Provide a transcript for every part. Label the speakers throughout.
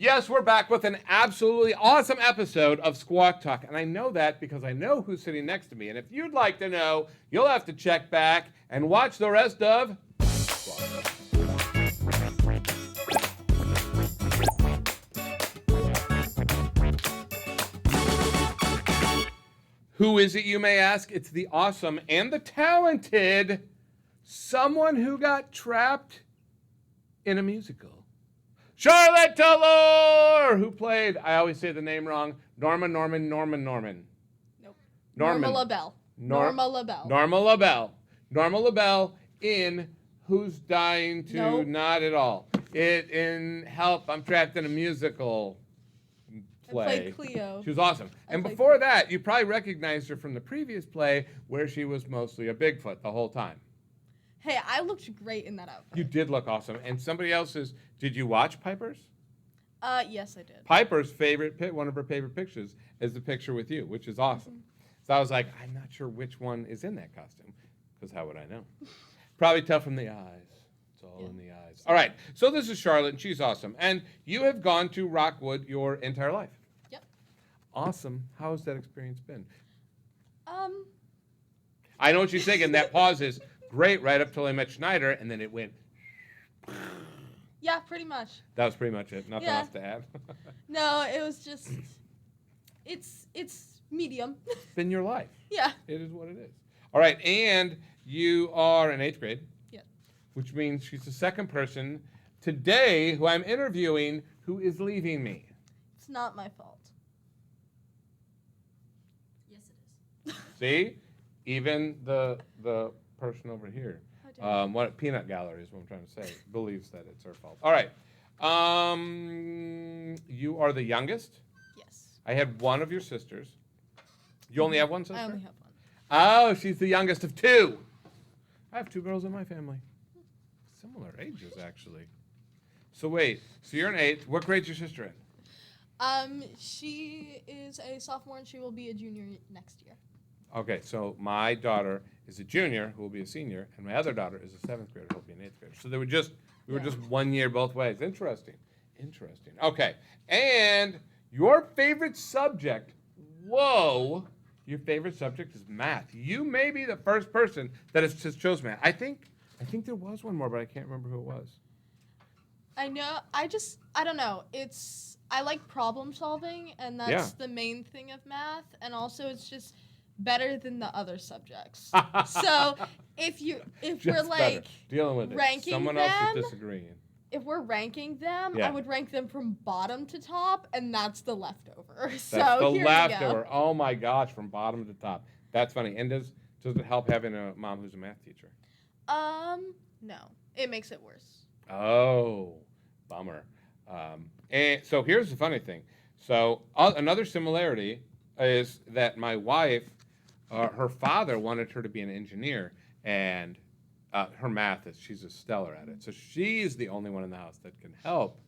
Speaker 1: Yes, we're back with an absolutely awesome episode of Squawk Talk. And I know that because I know who's sitting next to me. And if you'd like to know, you'll have to check back and watch the rest of Squawk Talk. Who is it, you may ask? It's the awesome and the talented someone who got trapped in a musical. Charlotte Taylor, who played, I always say the name wrong, Norman.
Speaker 2: Nope.
Speaker 1: Norman.
Speaker 2: Norma LaBelle. Norma LaBelle.
Speaker 1: Norma LaBelle in Who's Dying to
Speaker 2: Nope.
Speaker 1: Not at All. In Help, I'm Trapped in a Musical play.
Speaker 2: I played Cleo.
Speaker 1: She was awesome. And
Speaker 2: played
Speaker 1: before
Speaker 2: Cleo.
Speaker 1: that, you probably recognized her from the previous play where she was mostly a Bigfoot the whole time.
Speaker 2: Hey, I looked great in that outfit.
Speaker 1: You did look awesome. And somebody else's, did you watch Piper's?
Speaker 2: Yes, I did.
Speaker 1: Piper's one of her favorite pictures is the picture with you, which is awesome. Mm-hmm. So I was like, I'm not sure which one is in that costume, because how would I know? Probably tell from the eyes. It's all in the eyes. All right, so this is Charlotte, and she's awesome. And you have gone to Rockwood your entire life.
Speaker 2: Yep.
Speaker 1: Awesome. How has that experience been? I know what you're thinking. That pause is great right up till I met Schneider, and then it went.
Speaker 2: Yeah, pretty much.
Speaker 1: That was pretty much it. Nothing else to add.
Speaker 2: No, it was just, it's medium.
Speaker 1: It's been your life.
Speaker 2: Yeah.
Speaker 1: It is what it is. All right, and you are in 8th grade.
Speaker 2: Yeah.
Speaker 1: Which means she's the second person today who I'm interviewing who is leaving me.
Speaker 2: It's not my fault.
Speaker 3: Yes, it is.
Speaker 1: See? Even the person over here, what Peanut Gallery is what I'm trying to say, believes that it's her fault. All right. You are the youngest.
Speaker 2: Yes.
Speaker 1: I had one of your sisters. You only have one sister?
Speaker 2: I only have one.
Speaker 1: Oh, she's the youngest of two. I have 2 girls in my family. Similar ages, actually. So wait, so you're in 8th. What grade's your sister in?
Speaker 2: She is a sophomore and she will be a junior next year.
Speaker 1: Okay, so my daughter is a junior who will be a senior, and my other daughter is a 7th grader who will be an 8th grader. So we were just 1 year both ways. Interesting. Okay, and your favorite subject, your favorite subject is math. You may be the first person that has just chose math. I think there was one more, but I can't remember who it was.
Speaker 2: I know, I don't know. I like problem solving, and that's the main thing of math, and also it's just better than the other subjects. So if we're like
Speaker 1: dealing with
Speaker 2: ranking
Speaker 1: someone
Speaker 2: them,
Speaker 1: else is disagreeing.
Speaker 2: If we're ranking them, I would rank them from bottom to top, and that's the leftover.
Speaker 1: That's
Speaker 2: so
Speaker 1: the
Speaker 2: here
Speaker 1: leftover.
Speaker 2: we go.
Speaker 1: Oh my gosh, from bottom to top. That's funny. And does it help having a mom who's a math teacher?
Speaker 2: No. It makes it worse.
Speaker 1: Oh, bummer. And so here's the funny thing. So another similarity is that my wife, her father wanted her to be an engineer, and her math she's a stellar at it. So she's the only one in the house that can help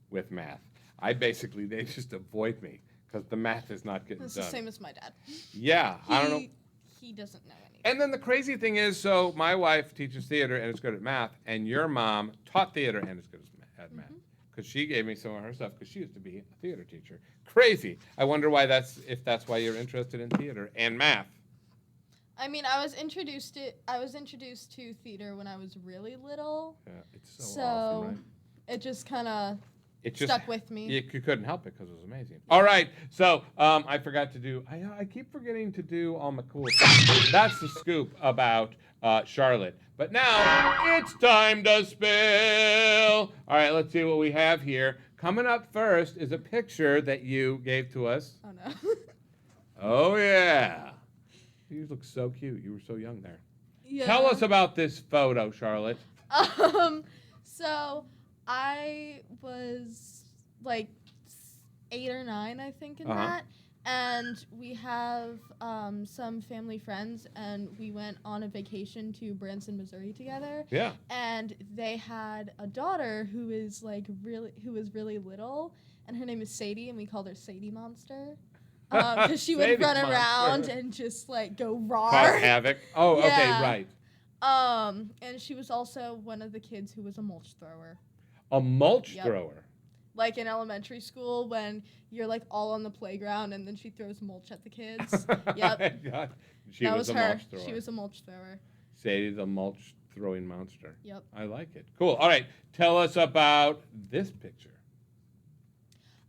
Speaker 1: with math. They just avoid me because the math is not getting
Speaker 2: It's
Speaker 1: done.
Speaker 2: the same as my dad.
Speaker 1: Yeah, I don't know.
Speaker 2: He doesn't know anything.
Speaker 1: And then the crazy thing is, so my wife teaches theater and is good at math, and your mom taught theater and is good at math. Because she gave me some of her stuff because she used to be a theater teacher. Crazy. I wonder why if that's why you're interested in theater and math.
Speaker 2: I mean, I was introduced to theater when I was really little.
Speaker 1: Yeah, it's so awesome, right?
Speaker 2: It just kind of
Speaker 1: It just
Speaker 2: stuck with me.
Speaker 1: You couldn't help it because it was amazing. All right, so I forgot to do. I keep forgetting to do all my cool stuff. That's the scoop about Charlotte. But now it's time to spill. All right, let's see what we have here. Coming up first is a picture that you gave to us.
Speaker 2: Oh no.
Speaker 1: Oh yeah, you look so cute. You were so young there.
Speaker 2: Yeah.
Speaker 1: Tell us about this photo, Charlotte.
Speaker 2: So I was like 8 or 9, I think, in that. And we have some family friends, and we went on a vacation to Branson, Missouri together.
Speaker 1: Yeah.
Speaker 2: And they had a daughter who was really little, and her name is Sadie, and we called her Sadie Monster. Because she would
Speaker 1: Sadie
Speaker 2: run
Speaker 1: Monster.
Speaker 2: around and just like go raw.
Speaker 1: Cause havoc. Oh,
Speaker 2: Yeah.
Speaker 1: okay, right.
Speaker 2: And she was also one of the kids who was a mulch thrower.
Speaker 1: A mulch
Speaker 2: Yep.
Speaker 1: thrower.
Speaker 2: like in elementary school when you're like all on the playground and then she throws mulch at the kids. Yep.
Speaker 1: God. She
Speaker 2: That
Speaker 1: was
Speaker 2: was
Speaker 1: a
Speaker 2: her.
Speaker 1: mulch thrower.
Speaker 2: She was a mulch thrower.
Speaker 1: Sadie the mulch throwing monster.
Speaker 2: Yep.
Speaker 1: I like it. Cool. All right. Tell us about this picture.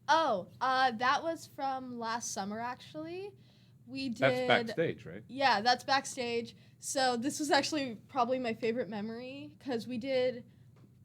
Speaker 2: Oh, that was from last summer actually. We did.
Speaker 1: That's backstage, right?
Speaker 2: Yeah, that's backstage. So this was actually probably my favorite memory because we did.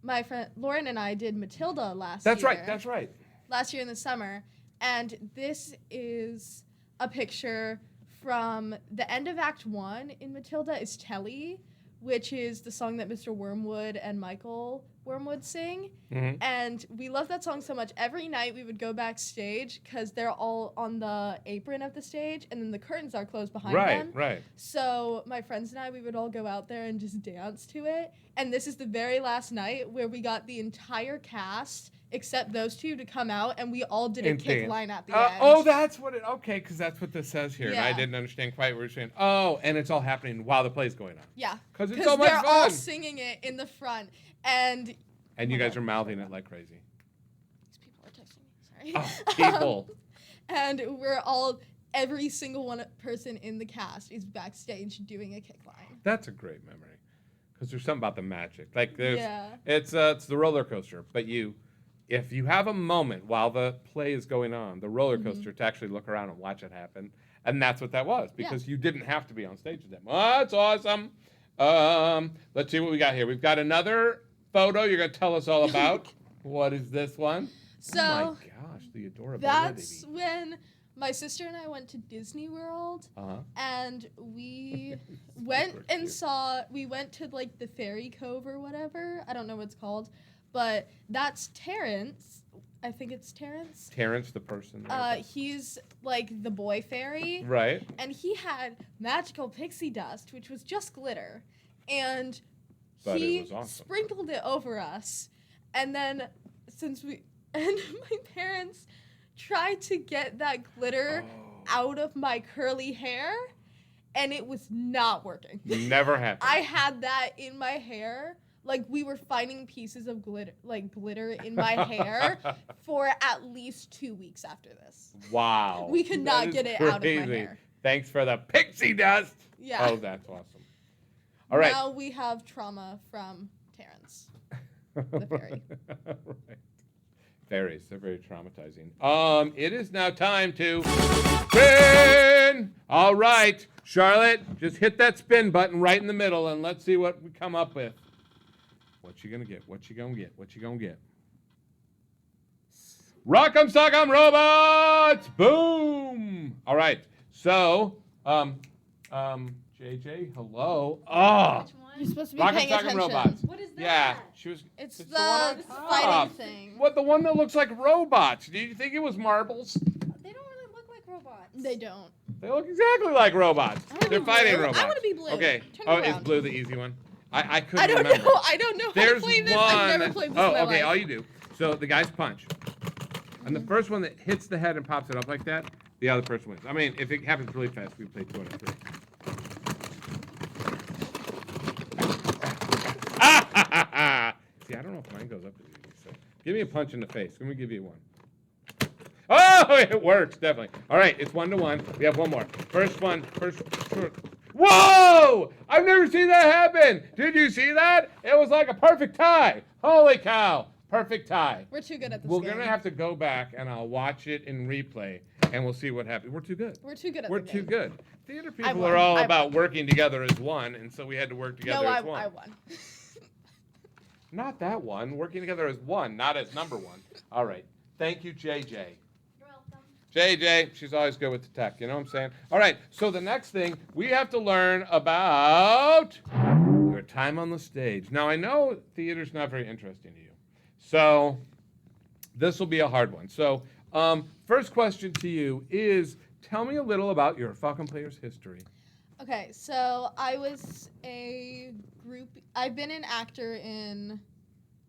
Speaker 2: My friend Lauren and I did Matilda last year.
Speaker 1: That's right.
Speaker 2: Last year in the summer, and this is a picture from the end of Act 1 in Matilda is Telly, which is the song that Mr. Wormwood and Michael Wormwood sing.
Speaker 1: Mm-hmm.
Speaker 2: And we love that song so much. Every night we would go backstage because they're all on the apron of the stage, and then the curtains are closed behind them.
Speaker 1: Right.
Speaker 2: So my friends and I, we would all go out there and just dance to it. And this is the very last night where we got the entire cast, except those two, to come out, and we all did a kick line at the end.
Speaker 1: Oh, that's what it. Okay, because that's what this says here, and I
Speaker 2: Yeah.
Speaker 1: didn't understand quite what you're saying. Oh, and it's all happening while the play's going on.
Speaker 2: Yeah.
Speaker 1: Because it's so much
Speaker 2: they're all
Speaker 1: fun.
Speaker 2: singing it in the front. And
Speaker 1: And you guys are mouthing it like crazy.
Speaker 2: these people are texting me. Sorry.
Speaker 1: Oh, people.
Speaker 2: And we're all, every single person in the cast is backstage doing a kick line.
Speaker 1: That's a great memory. Because there's something about the magic. Like there's,
Speaker 2: Yeah.
Speaker 1: it's the roller coaster. But if you have a moment while the play is going on, the roller coaster, to actually look around and watch it happen, and that's what that was. Because you didn't have to be on stage with them. Oh, that's awesome. Let's see what we got here. We've got another photo you're going to tell us all about. What is this one?
Speaker 2: So
Speaker 1: oh my gosh, the adorability.
Speaker 2: that's when my sister and I went to Disney World,
Speaker 1: Uh-huh.
Speaker 2: and we
Speaker 1: Super
Speaker 2: went and
Speaker 1: cute.
Speaker 2: we went to like the Fairy Cove or whatever. I don't know what it's called, but that's Terrence. I think it's Terrence.
Speaker 1: Terrence, the person. There.
Speaker 2: He's like the boy fairy.
Speaker 1: Right.
Speaker 2: And he had magical pixie dust, which was just glitter. And
Speaker 1: But
Speaker 2: he
Speaker 1: it was awesome.
Speaker 2: sprinkled it over us. And then and my parents tried to get that glitter out of my curly hair, and it was not working.
Speaker 1: Never happened.
Speaker 2: I had that in my hair. Like, we were finding pieces of glitter in my hair for at least 2 weeks after this.
Speaker 1: Wow.
Speaker 2: We could not get it out of my hair.
Speaker 1: Thanks for the pixie dust.
Speaker 2: Yeah.
Speaker 1: Oh, that's awesome. All right.
Speaker 2: Now we have trauma from Terrence, the fairy.
Speaker 1: Right. Fairies, they're very traumatizing. It is now time to spin. All right, Charlotte, just hit that spin button right in the middle, and let's see what we come up with. What you gonna get? What you gonna get? What you gonna get? Rock'em Sock'em Robots! Boom! All right. So, JJ, hello. Oh,
Speaker 3: Which one?
Speaker 2: You're supposed to be
Speaker 1: Rock'em
Speaker 2: paying
Speaker 1: Sock'em
Speaker 2: attention.
Speaker 1: Robots.
Speaker 3: What is that?
Speaker 1: Yeah, she was.
Speaker 2: It's
Speaker 1: one
Speaker 2: the
Speaker 1: on top.
Speaker 2: fighting thing.
Speaker 1: What, the one that looks like robots? Do you think it was marbles?
Speaker 3: They don't really look like robots.
Speaker 2: They don't.
Speaker 1: They look exactly like robots.
Speaker 2: I wanna
Speaker 1: They're
Speaker 2: be
Speaker 1: fighting
Speaker 2: blue.
Speaker 1: robots.
Speaker 2: I wanna be blue.
Speaker 1: Okay.
Speaker 2: Turn
Speaker 1: Oh,
Speaker 2: it
Speaker 1: is
Speaker 2: around.
Speaker 1: blue the easy one? I couldn't
Speaker 2: I don't
Speaker 1: remember.
Speaker 2: know. I don't know how
Speaker 1: There's
Speaker 2: to play this.
Speaker 1: one.
Speaker 2: I've never played this
Speaker 1: oh,
Speaker 2: in my
Speaker 1: okay.
Speaker 2: life.
Speaker 1: All you do. So the guys punch, and the first one that hits the head and pops it up like that, the other person wins. I mean, if it happens really fast, we play 2 out of 3. See, I don't know if mine goes up as easy. So give me a punch in the face. Let me give you one. Oh, it works, definitely. All right, it's 1-1. We have one more. First one. Whoa! I've never seen that happen. Did you see that? It was like a perfect tie. Holy cow. Perfect tie.
Speaker 2: We're too good at this
Speaker 1: We're
Speaker 2: game.
Speaker 1: going to have to go back and I'll watch it in replay and we'll see what happens. We're too good.
Speaker 2: We're too good at
Speaker 1: We're
Speaker 2: the
Speaker 1: too
Speaker 2: game.
Speaker 1: good. Theater people
Speaker 2: won.
Speaker 1: are all
Speaker 2: I
Speaker 1: about
Speaker 2: won.
Speaker 1: working together as one, and so we had to work together
Speaker 2: No,
Speaker 1: as one.
Speaker 2: I won.
Speaker 1: Not that one. Working together as one, not as number one. All right. Thank you, JJ.
Speaker 3: You're welcome.
Speaker 1: JJ, she's always good with the tech, you know what I'm saying? All right, so the next thing, we have to learn about your time on the stage. Now, I know theater's not very interesting to you, so this will be a hard one. So, first question to you is, tell me a little about your Falcon Players history.
Speaker 2: Okay, so I was a group. I've been an actor in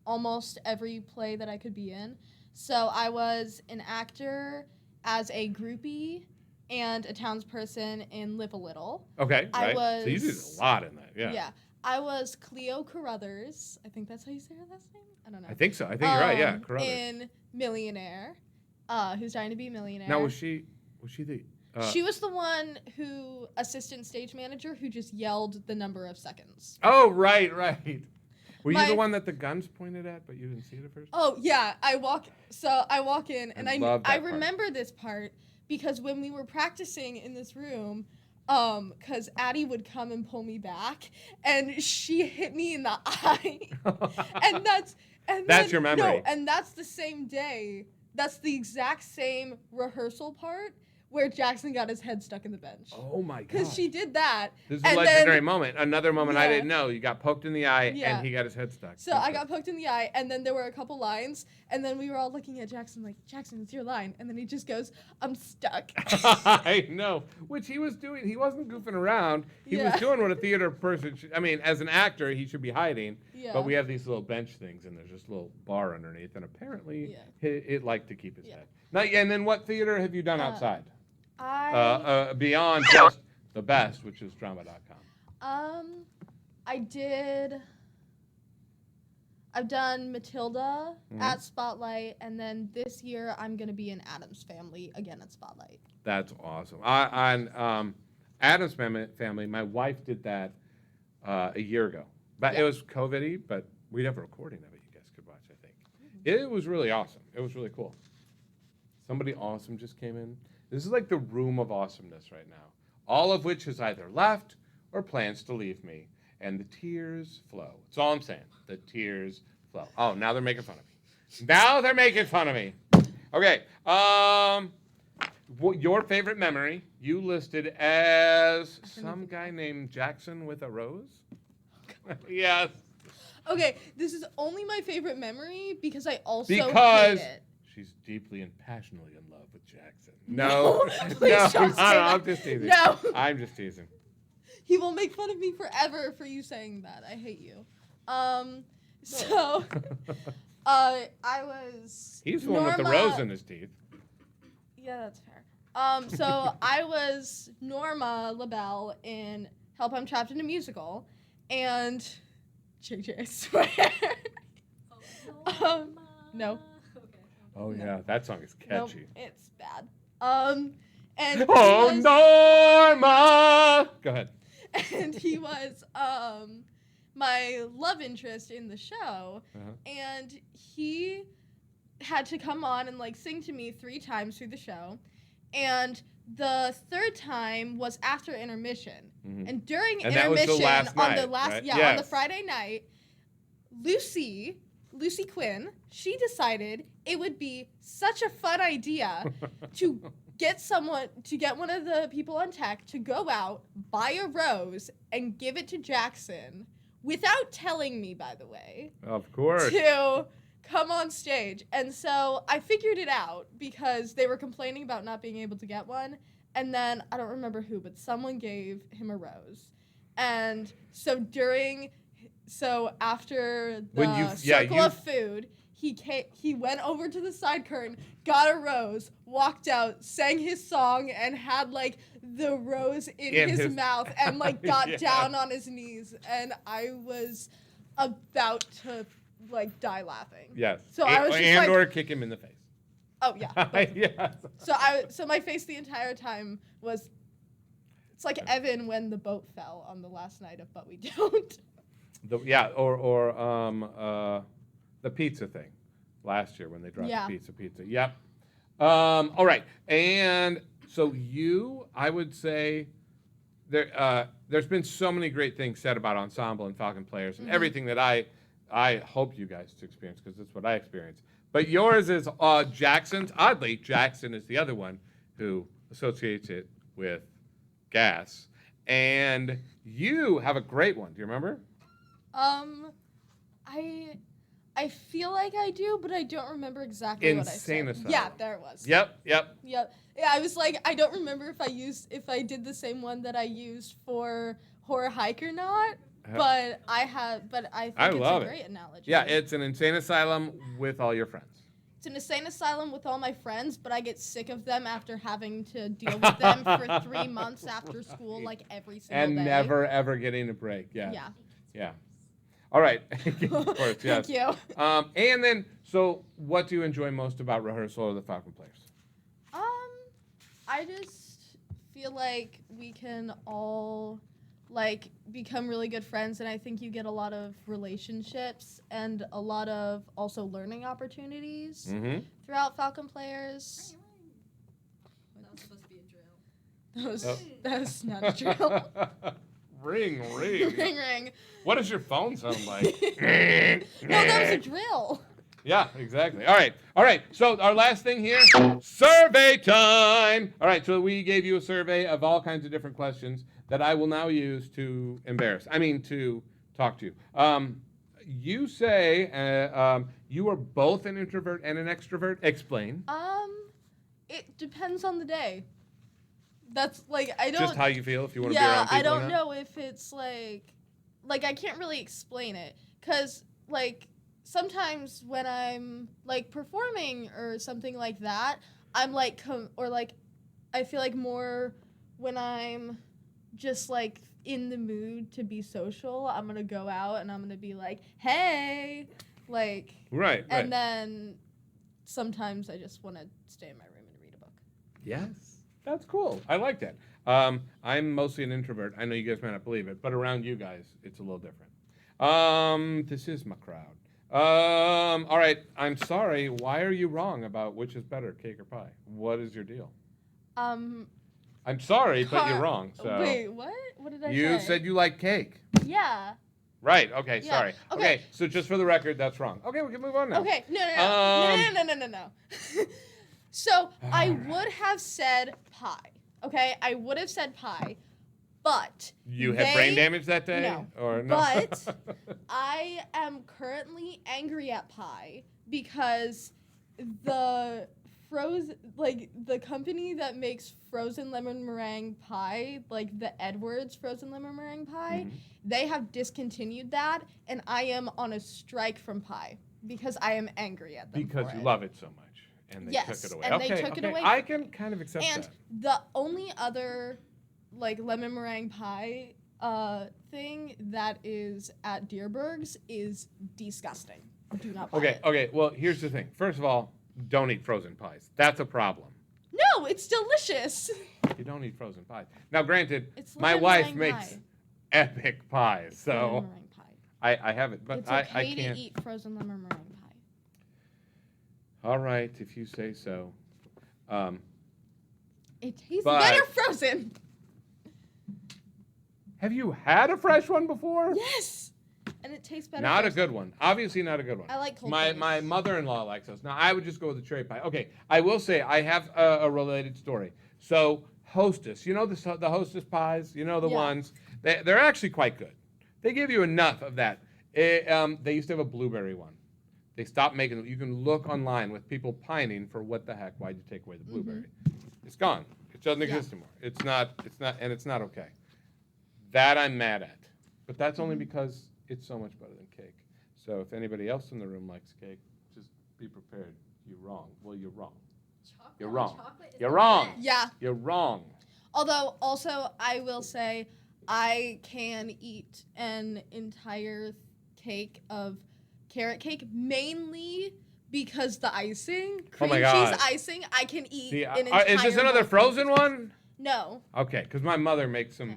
Speaker 2: almost every play that I could be in. So I was an actor as a groupie and a townsperson in Live a Little.
Speaker 1: Okay,
Speaker 2: I
Speaker 1: right. So you did
Speaker 2: was-
Speaker 1: a lot in that, yeah.
Speaker 2: Yeah. I was Cleo Carruthers. I think that's how you say her last name. I don't know.
Speaker 1: I think so. I think you're right. Yeah, Carruthers.
Speaker 2: In Millionaire, who's trying to be a millionaire.
Speaker 1: Now was she the?
Speaker 2: She was the one who assistant stage manager who just yelled the number of seconds.
Speaker 1: Oh, right. Were you the one that the guns pointed at, but you didn't see it at first?
Speaker 2: Oh yeah, I walk in and I
Speaker 1: part.
Speaker 2: remember this part because when we were practicing in this room, because Addie would come and pull me back, and she hit me in the eye, and that's
Speaker 1: your memory.
Speaker 2: No, and that's the same day. That's the exact same rehearsal part where Jackson got his head stuck in the bench.
Speaker 1: Oh my god!
Speaker 2: Because she did that.
Speaker 1: This is a legendary moment. Another moment I
Speaker 2: Yeah.
Speaker 1: didn't know. You got poked in the eye,
Speaker 2: Yeah.
Speaker 1: and he got his head stuck.
Speaker 2: So I got poked in the eye, and then there were a couple lines, and then we were all looking at Jackson like, Jackson, it's your line. And then he just goes, I'm stuck.
Speaker 1: I know. Which he was doing. He wasn't goofing around. He was doing what a theater person should. I mean, as an actor, he should be hiding.
Speaker 2: Yeah.
Speaker 1: But we have these little bench things, and there's this little bar underneath, and apparently it liked to keep his head. Now, and then what theater have you done outside? Beyond just the best, which is drama.com.
Speaker 2: I've done Matilda at Spotlight, and then this year I'm going to be in Addams Family again at Spotlight.
Speaker 1: That's awesome. On Addams Family, my wife did that a year ago. But it was COVID-y, but we have a recording of it you guys could watch, I think. It was really awesome. It was really cool. Somebody awesome just came in. This is like the room of awesomeness right now. All of which has either left or plans to leave me. And the tears flow. That's all I'm saying. The tears flow. Oh, now they're making fun of me. Now they're making fun of me. Okay. Your favorite memory, you listed as some guy named Jackson with a rose? Yes.
Speaker 2: Okay, this is only my favorite memory because I also hate it.
Speaker 1: She's deeply and passionately in love with Jackson. No,
Speaker 2: Please don't say that.
Speaker 1: I'm just teasing.
Speaker 2: No.
Speaker 1: I'm just teasing.
Speaker 2: He will make fun of me forever for you saying that. I hate you. I was
Speaker 1: He's the one with the rose in his teeth.
Speaker 2: Yeah, that's fair. So I was Norma LaBelle in Help I'm Trapped in a Musical, and JJ, I swear. No.
Speaker 1: Oh yeah, that song is
Speaker 2: Nope,
Speaker 1: catchy.
Speaker 2: it's bad. And
Speaker 1: Oh,
Speaker 2: he was,
Speaker 1: Norma! Go ahead.
Speaker 2: and he was my love interest in the show, and he had to come on and like sing to me 3 times through the show, and the 3rd time was after intermission, and during
Speaker 1: And
Speaker 2: intermission
Speaker 1: that was the last
Speaker 2: on
Speaker 1: night,
Speaker 2: the last
Speaker 1: right?
Speaker 2: on the Friday night, Lucy Quinn, she decided it would be such a fun idea to get one of the people on tech to go out, buy a rose, and give it to Jackson without telling me, by the way.
Speaker 1: Of course.
Speaker 2: To come on stage. And so I figured it out because they were complaining about not being able to get one. And then I don't remember who, but someone gave him a rose. And so after the circle of food, he went over to the side curtain, got a rose, walked out, sang his song, and had like the rose in his mouth, and like got down on his knees, and I was about to like die laughing.
Speaker 1: Yes.
Speaker 2: So I was just
Speaker 1: or kick him in the face.
Speaker 2: Oh yeah.
Speaker 1: Yes.
Speaker 2: So my face the entire time was. It's like Evan when the boat fell on the last night of But We Don't.
Speaker 1: The pizza thing last year when they dropped the pizza. Yep. All right. And so I would say there's been so many great things said about Ensemble and Falcon Players and everything that I hope you guys to experience because that's what I experienced. But yours is Jackson's. Oddly, Jackson is the other one who associates it with gas. And you have a great one. Do you remember?
Speaker 2: I feel like I do, but I don't remember exactly what I said.
Speaker 1: Insane Asylum.
Speaker 2: Yeah, there it was.
Speaker 1: Yep.
Speaker 2: Yeah, I was like, I don't remember if I did the same one that I used for Horror Hike or not. But I think it's a great analogy.
Speaker 1: Yeah, it's an insane asylum with all your friends.
Speaker 2: It's an insane asylum with all my friends, but I get sick of them after having to deal with them for 3 months after school, like every single day.
Speaker 1: And never, ever getting a break. Yeah. Yeah. All right. Of course, yes.
Speaker 2: Thank you.
Speaker 1: And then, so what do you enjoy most about rehearsal of the Falcon Players?
Speaker 2: I just feel like we can all like become really good friends, and I think you get a lot of relationships and a lot of also learning opportunities
Speaker 1: Mm-hmm.
Speaker 2: throughout Falcon Players.
Speaker 3: That was supposed to be a drill.
Speaker 2: That was not a drill.
Speaker 1: Ring.
Speaker 2: Ring ring.
Speaker 1: What does your phone sound like?
Speaker 2: No, that was a drill.
Speaker 1: Yeah, exactly. All right. So our last thing here, survey time. All right. So we gave you a survey of all kinds of different questions that I will now use to to talk to you. You say you are both an introvert and an extrovert. Explain.
Speaker 2: It depends on the day. That's like I don't.
Speaker 1: Just how you feel if you want to be
Speaker 2: Yeah,
Speaker 1: around people.
Speaker 2: I don't
Speaker 1: or not.
Speaker 2: know if it's like I can't really explain it, cause like sometimes when I'm like performing or something like that, I'm like I feel like more when I'm just like in the mood to be social, I'm gonna go out and I'm gonna be like, hey, like,
Speaker 1: Right.
Speaker 2: and then sometimes I just want to stay in my room and read a book.
Speaker 1: Yes, that's cool. I like that. I'm mostly an introvert. I know you guys might not believe it, but around you guys, it's a little different. This is my crowd. All right. I'm sorry. Why are you wrong about which is better, cake or pie? What is your deal? I'm sorry, but you're wrong. So
Speaker 2: Wait, what? What did I say?
Speaker 1: you said you like cake.
Speaker 2: Yeah.
Speaker 1: Right. Okay.
Speaker 2: Yeah.
Speaker 1: Sorry.
Speaker 2: Okay.
Speaker 1: So just for the record, that's wrong. Okay, we can move on now.
Speaker 2: Okay. No. So I would have said pie. Okay, I would have said pie, but
Speaker 1: You had brain damage that day,
Speaker 2: No.
Speaker 1: or no?
Speaker 2: But I am currently angry at pie because the the company that makes frozen lemon meringue pie, like the Edwards frozen lemon meringue pie,
Speaker 1: Mhm.
Speaker 2: they have discontinued that, and I am on a strike from pie because I am angry at them.
Speaker 1: Because
Speaker 2: for
Speaker 1: you
Speaker 2: it.
Speaker 1: love it so much, and they
Speaker 2: Yes,
Speaker 1: took it away.
Speaker 2: and they
Speaker 1: Okay,
Speaker 2: took it
Speaker 1: okay.
Speaker 2: away
Speaker 1: I
Speaker 2: from
Speaker 1: can
Speaker 2: me.
Speaker 1: kind of accept
Speaker 2: And
Speaker 1: that.
Speaker 2: the only other like lemon meringue pie thing that is at Deerberg's is disgusting. Do not buy it.
Speaker 1: Okay. Well, here's the thing. First of all, don't eat frozen pies. That's a problem.
Speaker 2: No, it's delicious.
Speaker 1: You don't eat frozen pies. Now, granted,
Speaker 2: It's
Speaker 1: my
Speaker 2: lemon
Speaker 1: wife
Speaker 2: meringue
Speaker 1: makes
Speaker 2: pie.
Speaker 1: epic pies,
Speaker 2: It's
Speaker 1: so
Speaker 2: lemon meringue pie.
Speaker 1: I have it, but
Speaker 2: It's
Speaker 1: I
Speaker 2: okay
Speaker 1: can't.
Speaker 2: to eat frozen lemon meringue pie.
Speaker 1: All right, if you say so.
Speaker 2: It tastes
Speaker 1: But-
Speaker 2: better frozen.
Speaker 1: Have you had a fresh one before?
Speaker 2: Yes, and it tastes better.
Speaker 1: Not a
Speaker 2: frozen.
Speaker 1: good one. Obviously, not a good one.
Speaker 2: I like cold
Speaker 1: My
Speaker 2: glaze.
Speaker 1: mother-in-law likes those. Now I would just go with the cherry pie. Okay, I will say I have a related story. So Hostess, you know the Hostess pies, you know the
Speaker 2: Yeah.
Speaker 1: ones. They're actually quite good. They give you enough of that. They used to have a blueberry one. They stopped making them. You can look online with people pining for what the heck? Why'd you take away the blueberry? It's gone. It doesn't exist anymore. It's not, and it's not okay. That I'm mad at. But that's only because it's so much better than cake. So if anybody else in the room likes cake, just be prepared. You're wrong. Well, you're wrong.
Speaker 3: Chocolate
Speaker 1: You're
Speaker 3: on
Speaker 1: wrong.
Speaker 3: chocolate is
Speaker 1: You're
Speaker 3: the
Speaker 1: wrong.
Speaker 3: best.
Speaker 2: Yeah.
Speaker 1: You're wrong.
Speaker 2: Although, also, I will say I can eat an entire cake of carrot cake, mainly because the icing, cream cheese
Speaker 1: God.
Speaker 2: icing, I can eat
Speaker 1: See,
Speaker 2: an entire
Speaker 1: is this another
Speaker 2: bowl.
Speaker 1: frozen one?
Speaker 2: No.
Speaker 1: Okay, because my mother makes some
Speaker 2: No.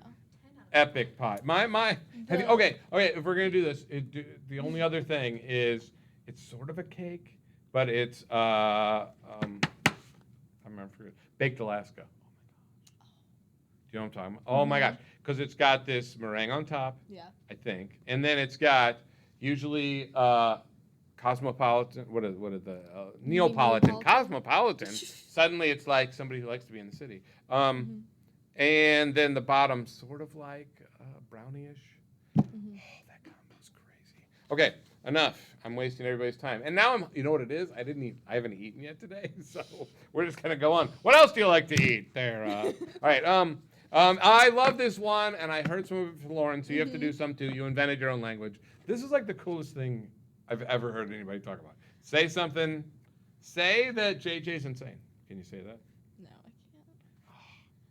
Speaker 1: epic pie. Have you,
Speaker 2: The-
Speaker 1: okay. If we're gonna do this, the only other thing is it's sort of a cake, but it's I remember baked Alaska. Do you know what I'm talking about? Oh my
Speaker 2: No.
Speaker 1: gosh, because it's got this meringue on top,
Speaker 2: Yeah.
Speaker 1: I think, and then it's got usually cosmopolitan. What are the Neapolitan?
Speaker 2: Neapolitan.
Speaker 1: Cosmopolitan. Suddenly, it's like somebody who likes to be in the city. And then the bottom sort of like brownie-ish. Oh, that combo's crazy. Okay, enough. I'm wasting everybody's time. And now you know what it is? I haven't eaten yet today, so we're just gonna go on. What else do you like to eat there? All right. I love this one, and I heard some of it from Lauren, so you have to do some too. You invented your own language. This is like the coolest thing I've ever heard anybody talk about. Say something. Say that JJ's insane. Can you say that?
Speaker 2: No, I can't.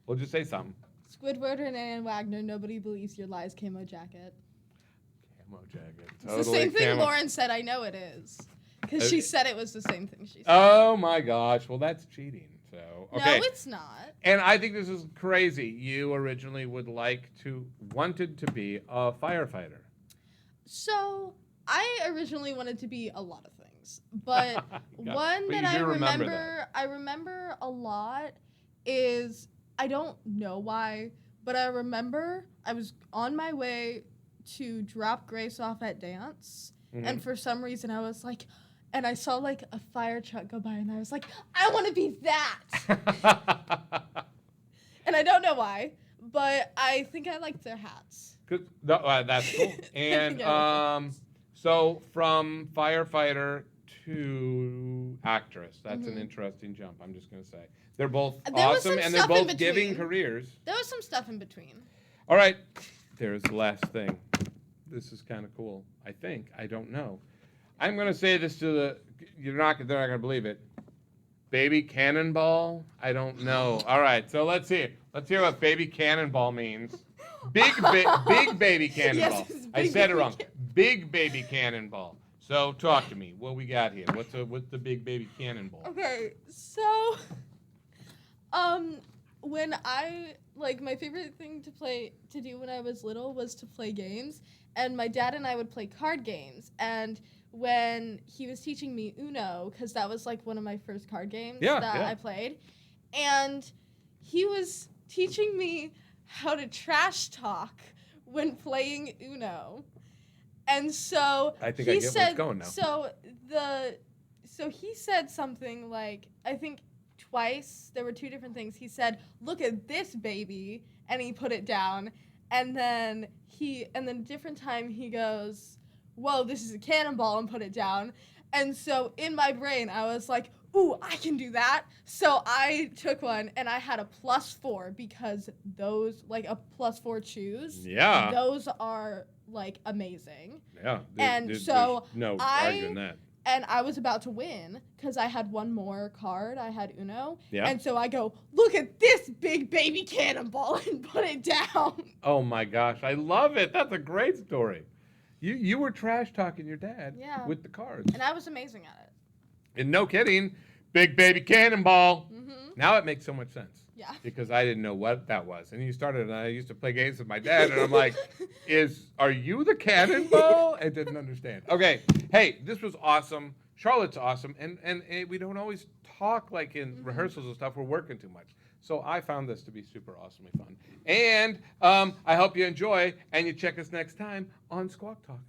Speaker 1: Well, just say something.
Speaker 2: Squidward and Ann Wagner, nobody believes your lies, camo jacket.
Speaker 1: camo jacket.
Speaker 2: It's
Speaker 1: Totally
Speaker 2: the same thing
Speaker 1: camo.
Speaker 2: Lauren said. I know it is. Because she said it was the same thing she said.
Speaker 1: Oh my gosh. Well, that's cheating. So okay.
Speaker 2: No, it's not.
Speaker 1: And I think this is crazy. You originally wanted to be a firefighter.
Speaker 2: So I originally wanted to be a lot of things, but one
Speaker 1: But
Speaker 2: that
Speaker 1: you
Speaker 2: I
Speaker 1: do remember that.
Speaker 2: remember a lot is I don't know why, but I remember I was on my way to drop Grace off at dance, and for some reason I was like, and I saw like a fire truck go by, and I was like, I want to be that. And I don't know why, but I think I liked their hats.
Speaker 1: That's cool. And so from firefighter to actress, that's an interesting jump. I'm just going to say they're both awesome, and they're both giving careers.
Speaker 2: There was some stuff in between.
Speaker 1: All right, there's the last thing. This is kind of cool. I think. I don't know. I'm going to say this to they're not going to believe it. Baby cannonball? I don't know. All right, so let's hear what baby cannonball means. Big baby cannonball.
Speaker 2: Yes,
Speaker 1: I said it wrong. Big baby cannonball. So talk to me. What we got here? What's the big baby cannonball?
Speaker 2: Okay, so when my favorite thing to do when I was little was to play games, and my dad and I would play card games, and when he was teaching me Uno, because that was like one of my first card games I played, and he was teaching me how to trash talk when playing Uno. And so
Speaker 1: I think I get where it's going now.
Speaker 2: So he said something like, I think twice, there were two different things. He said, "Look at this baby," and he put it down. And then different time he goes, "Whoa, this is a cannonball," and put it down. And so in my brain, I was like, ooh, I can do that. So I took one, and I had a +4 because those, like a +4 choose.
Speaker 1: Yeah.
Speaker 2: Those are, like, amazing.
Speaker 1: Yeah.
Speaker 2: There's
Speaker 1: no arguing that.
Speaker 2: And I was about to win because I had one more card. I had Uno.
Speaker 1: Yeah.
Speaker 2: And so I go, "Look at this big baby cannonball," and put it down.
Speaker 1: Oh, my gosh. I love it. That's a great story. You were trash talking your dad with the cards.
Speaker 2: And I was amazing at it.
Speaker 1: And no kidding, big baby cannonball.
Speaker 2: Mm-hmm.
Speaker 1: Now it makes so much sense.
Speaker 2: Yeah.
Speaker 1: Because I didn't know what that was. And I used to play games with my dad, and I'm like, are you the cannonball? I didn't understand. Okay. Hey, this was awesome. Charlotte's awesome. And we don't always talk like in rehearsals and stuff. We're working too much. So I found this to be super awesomely fun. And I hope you enjoy, and you check us next time on Squawk Talk.